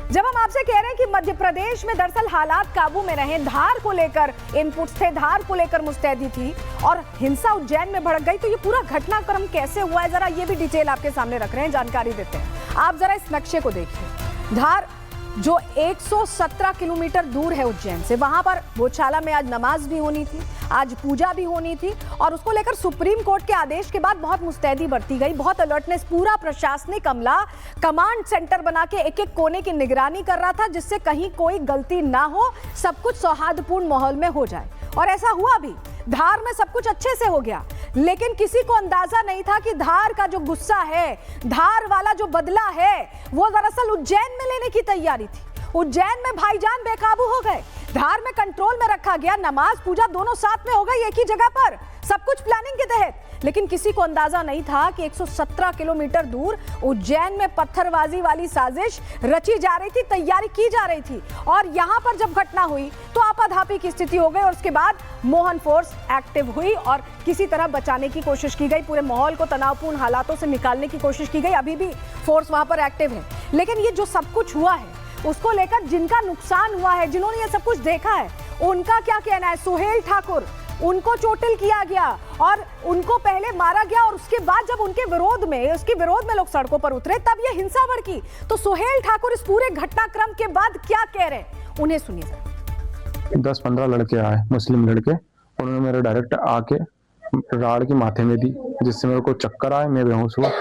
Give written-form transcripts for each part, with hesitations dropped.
जब हम आपसे कह रहे हैं कि मध्य प्रदेश में दरअसल हालात काबू में रहे, धार को लेकर इनपुट्स थे, धार को लेकर मुस्तैदी थी और हिंसा उज्जैन में भड़क गई, तो ये पूरा घटनाक्रम कैसे हुआ है, जरा ये भी डिटेल आपके सामने रख रहे हैं, जानकारी देते हैं। आप जरा इस नक्शे को देखिए। धार जो 117 किलोमीटर दूर है उज्जैन से, वहां पर भोजशाला में आज नमाज भी होनी थी, आज पूजा भी होनी थी और उसको लेकर सुप्रीम कोर्ट के आदेश के बाद बहुत मुस्तैदी बरती गई, बहुत अलर्टनेस, पूरा प्रशासनिक अमला कमांड सेंटर बना के एक एक कोने की निगरानी कर रहा था, जिससे कहीं कोई गलती ना हो, सब कुछ सौहार्दपूर्ण माहौल में हो जाए। और ऐसा हुआ भी, धार में सब कुछ अच्छे से हो गया, लेकिन किसी को अंदाजा नहीं था कि धार का जो गुस्सा है, धार वाला जो बदला है, वो दरअसल उज्जैन में लेने की तैयारी थी। उज्जैन में भाईजान बेकाबू हो गए, धार में कंट्रोल में रखा गया, नमाज पूजा दोनों साथ में हो गई एक ही जगह पर, सब कुछ प्लानिंग के तहत। लेकिन किसी को अंदाजा नहीं था कि 117 किलोमीटर दूर उज्जैन में पत्थरबाजी वाली साजिश रची जा रही थी, तैयारी की जा रही थी। और यहां पर जब घटना हुई तो आपाधापी की स्थिति हो गई और उसके बाद मोहन फोर्स एक्टिव हुई और किसी तरह बचाने की कोशिश की गई, पूरे माहौल को तनावपूर्ण हालातों से निकालने की कोशिश की गई। अभी भी फोर्स वहां पर एक्टिव है, लेकिन ये जो सब कुछ हुआ है उसको लेकर जिनका नुकसान हुआ है, जिन्होंने ये सब कुछ देखा है, उनका क्या कहना है? सुहेल ठाकुर, उनको चोटिल किया गया और उनको पहले मारा गया और उसके बाद जब उसके विरोध में लोग सड़कों पर उतरे, तब ये हिंसा भड़की। तो सुहेल ठाकुर इस पूरे घटनाक्रम के बाद क्या कह रहे हैं, उन्हें सुनिए। 10-15 लड़के आए, मुस्लिम लड़के, उन्होंने मेरे डायरेक्ट आके राड़ की माथे में दी, जिससे मेरे को चक्कर आए, मैं बेहोश हुआ।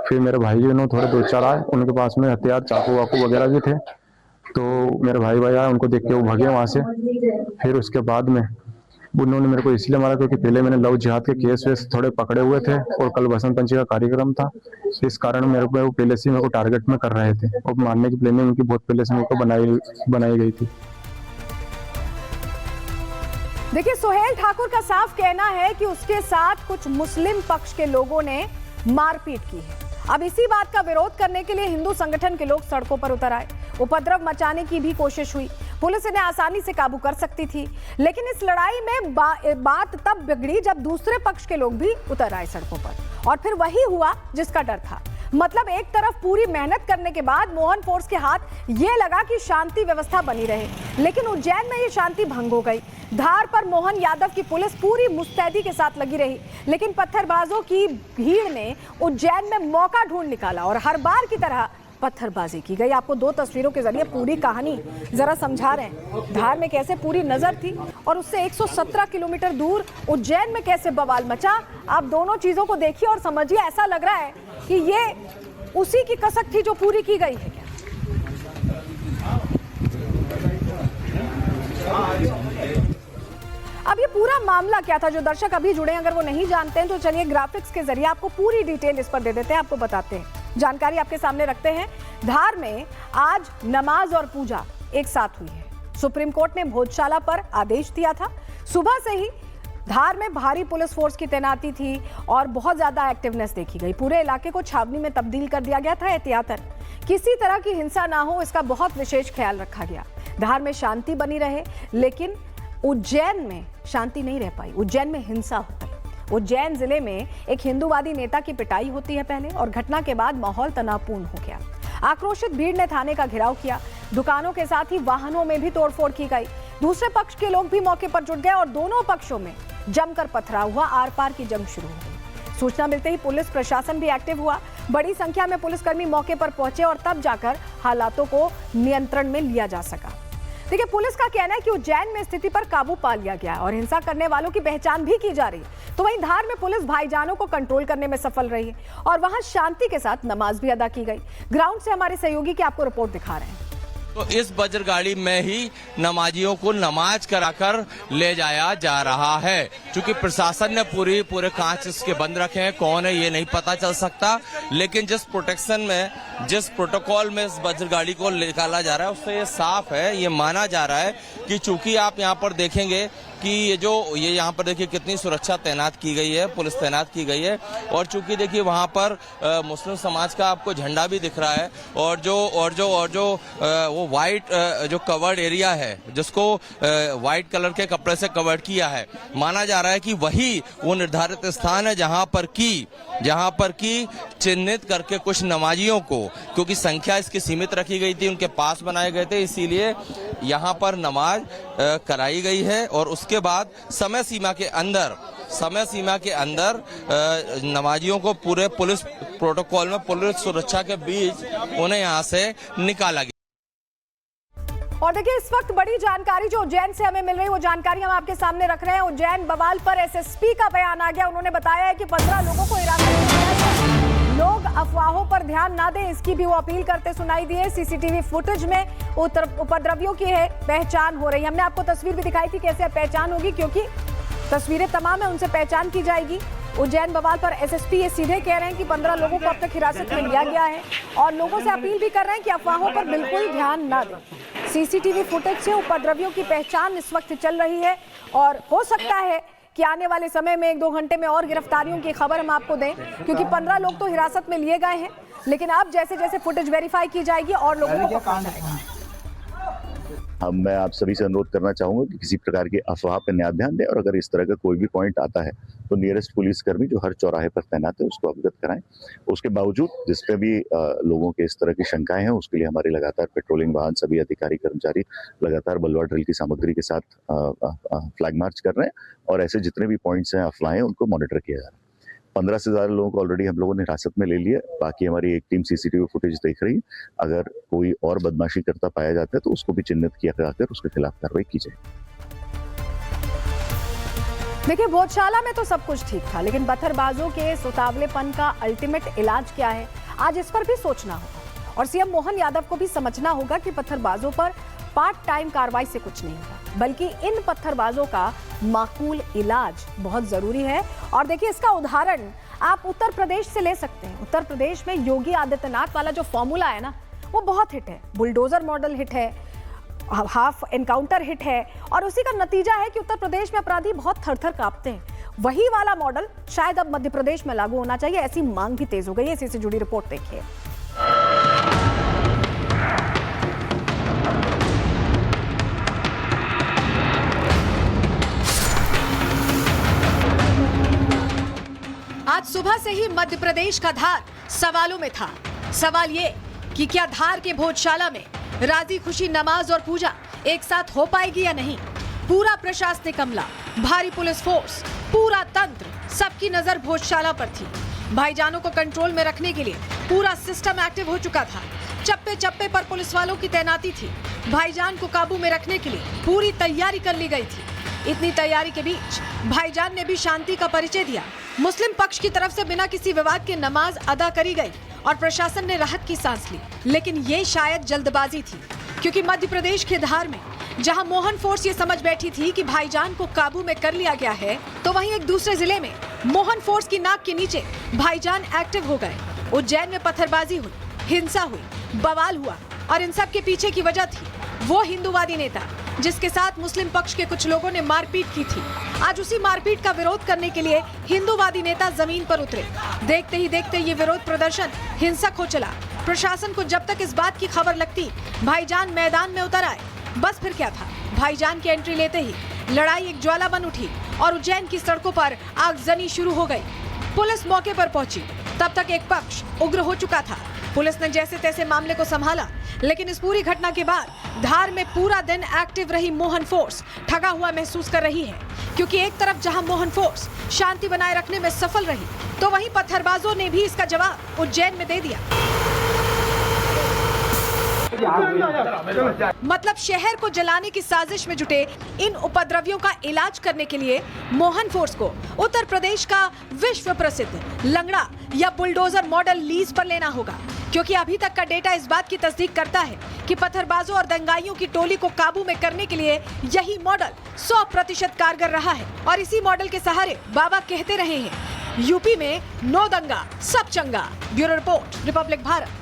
फिर मेरे भाई उन्होंने थोड़े 2-4 आए, उनके पास में हथियार, चाकू वाकू वगैरह भी थे, तो मेरे भाई आए, उनको देख के वो भागे वहां से। फिर उसके बाद में उन्होंने मेरे को इसलिए मारा क्योंकि पहले मैंने लव जिहाद के केस वेस थोड़े पकड़े हुए थे और कल बसंत पंचमी का कार्यक्रम था, इस कारण मेरे को पहले से मेरे को टारगेट में कर रहे थे और मारने की प्लानिंग उनकी बहुत पहले से मेरे को बनाई गई थी। देखिए, सुहेल ठाकुर का साफ कहना है कि उसके साथ कुछ मुस्लिम पक्ष के लोगों ने मारपीट की है। अब इसी बात का विरोध करने के लिए हिंदू संगठन के लोग सड़कों पर उतर आए, उपद्रव मचाने की भी कोशिश हुई। पुलिस इन्हें आसानी से काबू कर सकती थी, लेकिन इस लड़ाई में बात तब बिगड़ी जब दूसरे पक्ष के लोग भी उतर आए सड़कों पर, और फिर वही हुआ जिसका डर था। मतलब एक तरफ पूरी मेहनत करने के बाद मोहन फोर्स के हाथ ये लगा कि शांति व्यवस्था बनी रहे, लेकिन उज्जैन में ये शांति भंग हो गई। धार पर मोहन यादव की पुलिस पूरी मुस्तैदी के साथ लगी रही, लेकिन पत्थरबाजों की भीड़ ने उज्जैन में मौका ढूंढ निकाला और हर बार की तरह पत्थरबाजी की गई। आपको 2 तस्वीरों के जरिए पूरी कहानी जरा समझा रहे हैं, धार में कैसे पूरी नजर थी और उससे 117 किलोमीटर दूर उज्जैन में कैसे बवाल मचा। आप दोनों चीजों को देखिए और समझिए, ऐसा लग रहा है कि ये उसी की कसक थी जो पूरी की गई है। अब ये पूरा मामला क्या था, जो दर्शक अभी जुड़े हैं, अगर वो नहीं जानते हैं तो चलिए ग्राफिक्स के जरिए आपको पूरी डिटेल इस पर दे देते हैं, आपको बताते हैं, जानकारी आपके सामने रखते हैं। धार में आज नमाज और पूजा एक साथ हुई है। सुप्रीम कोर्ट ने भोजशाला पर आदेश दिया था। सुबह से ही धार में भारी पुलिस फोर्स की तैनाती थी और बहुत ज्यादा एक्टिवनेस देखी गई। पूरे इलाके को छावनी में तब्दील कर दिया गया था। एहतियातन किसी तरह की हिंसा ना हो, इसका बहुत विशेष ख्याल रखा गया। धार में शांति बनी रहे, लेकिन उज्जैन में शांति नहीं रह पाई, उज्जैन में हिंसा हो गई। उज्जैन जिले में एक हिंदूवादी नेता की पिटाई होती है पहले, और घटना के बाद माहौल तनावपूर्ण हो गया। आक्रोशित भीड़ ने थाने का घेराव किया, दुकानों के साथ ही वाहनों में भी तोड़फोड़ की गई। दूसरे पक्ष के लोग भी मौके पर जुट गए और दोनों पक्षों में जमकर पथराव हुआ, आर पार की जंग शुरू हो गई। सूचना मिलते ही पुलिस प्रशासन भी एक्टिव हुआ, बड़ी संख्या में पुलिसकर्मी मौके पर पहुंचे और तब जाकर हालातों को नियंत्रण में लिया जा सका। देखिए, पुलिस का कहना है कि उज्जैन में स्थिति पर काबू पा लिया गया और हिंसा करने वालों की पहचान भी की जा रही है। तो वहीं धार में पुलिस भाईजानों को कंट्रोल करने में सफल रही है और वहां शांति के साथ नमाज भी अदा की गई। ग्राउंड से हमारे सहयोगी की आपको रिपोर्ट दिखा रहे हैं। तो इस बजर गाड़ी में ही नमाजियों को नमाज कराकर ले जाया जा रहा है। क्योंकि प्रशासन ने पूरे कांच इसके बंद रखे हैं, कौन है ये नहीं पता चल सकता, लेकिन जिस प्रोटेक्शन में, जिस प्रोटोकॉल में इस बजर गाड़ी को निकाला जा रहा है, उससे ये साफ है, ये माना जा रहा है कि चूंकि आप यहाँ पर देखेंगे कि ये यहाँ पर देखिए कितनी सुरक्षा तैनात की गई है, पुलिस तैनात की गई है। और चूंकि देखिए वहाँ पर मुस्लिम समाज का आपको झंडा भी दिख रहा है और जो वो व्हाइट जो कवर्ड एरिया है जिसको व्हाइट कलर के कपड़े से कवर्ड किया है, माना जा रहा है कि वही वो निर्धारित स्थान है जहाँ पर की चिन्हित करके कुछ नमाजियों को, क्योंकि संख्या इसकी सीमित रखी गई थी, उनके पास बनाए गए थे, इसीलिए यहाँ पर नमाज कराई गई है। और उसके बाद समय सीमा के अंदर नमाजियों को पूरे पुलिस प्रोटोकॉल में पुलिस सुरक्षा के बीच उन्हें यहाँ से निकाला गया। और देखिए इस वक्त बड़ी जानकारी जो उज्जैन से हमें मिल रही है वो जानकारी हम आपके सामने रख रहे हैं। उज्जैन बवाल पर एसएसपी का बयान आ गया। उन्होंने बताया है कि 15 लोगों को हिरासत में लिया है। लोग अफवाहों पर ध्यान ना दें, इसकी भी वो अपील करते सुनाई दिए। सीसीटीवी फुटेज में उपद्रवियों की है पहचान हो रही है। हमने आपको तस्वीर भी दिखाई थी कैसे पहचान होगी, क्योंकि तस्वीरें तमाम है, उनसे पहचान की जाएगी। उज्जैन बवाल पर एसएसपी ये सीधे कह रहे हैं कि 15 लोगों को अब तक हिरासत में लिया गया है और लोगों से अपील भी कर रहे हैं कि अफवाहों पर बिल्कुल ध्यान ना दें। सीसीटीवी फुटेज से उपद्रवियों की पहचान इस वक्त चल रही है और हो सकता है कि आने वाले समय में 1-2 घंटे में और गिरफ्तारियों की खबर हम आपको दें, क्योंकि 15 लोग तो हिरासत में लिए गए हैं, लेकिन अब जैसे जैसे फुटेज वेरीफाई की जाएगी और लोगों को पकड़ा जाएगा। मैं आप सभी से अनुरोध करना चाहूंगा कि किसी प्रकार की अफवाह पर न्याय ध्यान दें और अगर इस तरह का कोई भी पॉइंट आता है तो नियरेस्ट पुलिसकर्मी जो हर चौराहे पर तैनात है उसको अवगत कराएं। उसके बावजूद जिस पे भी लोगों के इस तरह की शंकाएं हैं उसके लिए हमारे लगातार पेट्रोलिंग वाहन सभी अधिकारी कर्मचारी लगातार बलवा ड्रिल की सामग्री के साथ फ्लैग मार्च कर रहे हैं और ऐसे जितने भी पॉइंट्स हैं अफवाहें उनको मॉनिटर किया जा रहा है। 15 से ज्यादा लोगों को ऑलरेडी हम लोगों ने हिरासत में ले लिया। बाकी हमारी एक टीम सीसीटीवी फुटेज देख रही है। अगर कोई और बदमाशी करता पाया जाता है तो उसको भी चिन्हित किया जाकर उसके खिलाफ कार्रवाई की जाए। देखिए भोजशाला में तो सब कुछ ठीक था, लेकिन पत्थरबाजों के सुतावलेपन का अल्टीमेट इलाज क्या है, आज इस पर भी सोचना होगा और सीएम मोहन यादव को भी समझना होगा कि पत्थरबाजों पर पार्ट टाइम कार्रवाई से कुछ नहीं होगा, बल्कि इन पत्थरबाजों का माकूल इलाज बहुत जरूरी है। और देखिए इसका उदाहरण आप उत्तर प्रदेश से ले सकते हैं। उत्तर प्रदेश में योगी आदित्यनाथ वाला जो फॉर्मूला है ना, वो बहुत हिट है। बुलडोजर मॉडल हिट है, हाफ एनकाउंटर हिट है और उसी का नतीजा है कि उत्तर प्रदेश में अपराधी बहुत थर-थर कांपते हैं। वही वाला मॉडल शायद अब मध्य प्रदेश में लागू होना चाहिए, ऐसी मांग भी तेज हो गई है। इसी से जुड़ी रिपोर्ट देखिए। आज सुबह से ही मध्य प्रदेश का धार सवालों में था। सवाल ये कि क्या धार के भोजशाला में राजी खुशी नमाज और पूजा एक साथ हो पाएगी या नहीं। पूरा प्रशासनिक अमला, भारी पुलिस फोर्स, पूरा तंत्र, सबकी नजर भोजशाला पर थी। भाईजानों को कंट्रोल में रखने के लिए पूरा सिस्टम एक्टिव हो चुका था। चप्पे चप्पे पर पुलिस वालों की तैनाती थी। भाईजान को काबू में रखने के लिए पूरी तैयारी कर ली गई थी। इतनी तैयारी के बीच भाईजान ने भी शांति का परिचय दिया। मुस्लिम पक्ष की तरफ से बिना किसी विवाद के नमाज अदा करी गई और प्रशासन ने राहत की सांस ली। लेकिन ये शायद जल्दबाजी थी, क्योंकि मध्य प्रदेश के धार में जहां मोहन फोर्स ये समझ बैठी थी कि भाईजान को काबू में कर लिया गया है, तो वहीं एक दूसरे जिले में मोहन फोर्स की नाक के नीचे भाईजान एक्टिव हो गए। उज्जैन में पत्थरबाजी हुई, हिंसा हुई, बवाल हुआ और इन सब के पीछे की वजह थी वो हिंदूवादी नेता जिसके साथ मुस्लिम पक्ष के कुछ लोगों ने मारपीट की थी। आज उसी मारपीट का विरोध करने के लिए हिंदूवादी नेता जमीन पर उतरे। देखते ही देखते ये विरोध प्रदर्शन हिंसक हो चला। प्रशासन को जब तक इस बात की खबर लगती भाईजान मैदान में उतर आए, बस फिर क्या था, भाईजान की एंट्री लेते ही लड़ाई एक ज्वाला बन उठी और उज्जैन की सड़कों पर आगजनी शुरू हो गई। पुलिस मौके पर पहुंची, तब तक एक पक्ष उग्र हो चुका था। पुलिस ने जैसे तैसे मामले को संभाला, लेकिन इस पूरी घटना के बाद धार में पूरा दिन एक्टिव रही मोहन फोर्स ठगा हुआ महसूस कर रही है, क्योंकि एक तरफ जहां मोहन फोर्स शांति बनाए रखने में सफल रही, तो वहीं पत्थरबाजों ने भी इसका जवाब उज्जैन में दे दिया। मतलब शहर को जलाने की साजिश में जुटे इन उपद्रवियों का इलाज करने के लिए मोहन फोर्स को उत्तर प्रदेश का विश्व प्रसिद्ध लंगड़ा या बुलडोजर मॉडल लीज पर लेना होगा, क्योंकि अभी तक का डेटा इस बात की तस्दीक करता है कि पत्थरबाजों और दंगाइयों की टोली को काबू में करने के लिए यही मॉडल 100% कारगर रहा है। और इसी मॉडल के सहारे बाबा कहते रहे हैं, यूपी में नो दंगा सब चंगा। Bureau report, Republic Bharat.